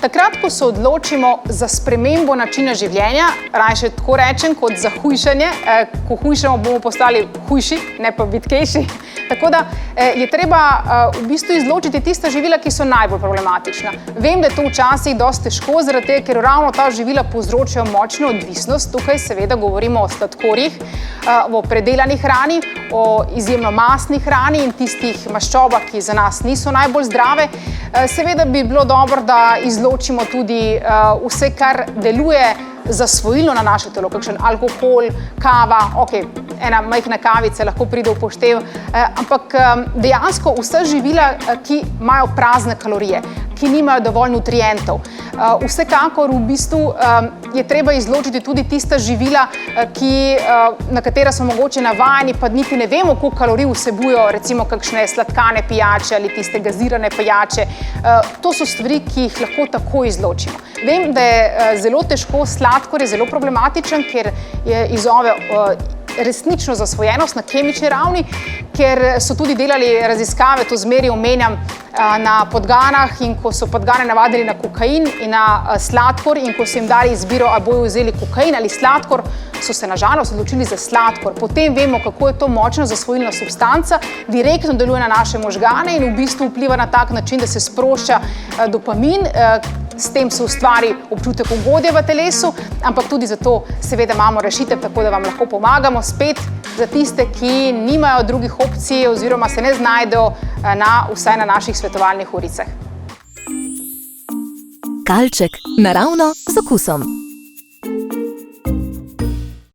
Takrat, ko se odločimo za spremembo načina življenja, raje tako rečem, kot za hujšanje, ko hujšamo, bomo postali hujši, ne pa vitkejši. Tako da je treba v bistvu izločiti tista živila, ki so najbolj problematična. Vem, da je to včasih dosti težko, zaradi tega, ker ravno ta živila povzročajo močno odvisnost. Tukaj seveda govorimo o sladkorjih, o predelani hrani, o izjemno mastni hrani in tistih maščobah, ki za nas niso najbolj zdrave. Seveda bi bilo dobro, da izločimo tudi vse, kar deluje zasvojilno na naše telo, kakšen alkohol, kava, ena majhna kavica lahko pride v poštev, ampak dejansko vsa živila, ki imajo prazne kalorije, ki nimajo dovolj nutrientov. Vsekakor v bistvu je treba izločiti tudi tista živila, na katera smo mogoče navajeni, pa niti ne vemo, koliko kalorij vsebujo, recimo kakšne sladkane pijače ali tiste gazirane pijače. To so stvari, ki jih lahko tako izločimo. Vem, da je zelo težko, sladkor je zelo problematičen, ker izzove resnično zasvojenost na kemični ravni, ker so tudi delali raziskave, to zmeraj omenjam, na podganah, in ko so podgane navadili na kokain in na sladkor, in ko so jim dali izbiro, ali bojo vzeli kokain ali sladkor, so se nažalost odločili za sladkor. Potem vemo, kako je to močna zasvojilna substanca, direktno deluje na naše možgane in v bistvu vpliva na tak način, da se sprošča dopamin, s tem se ustvari občutek ugodja v telesu, ampak tudi zato seveda imamo rešitev, tako da vam lahko pomagamo spet za tiste, ki nimajo drugih opcij oziroma se ne znajdejo vsaj na naših svetovalnih uricah. Kalček, naravno z okusom.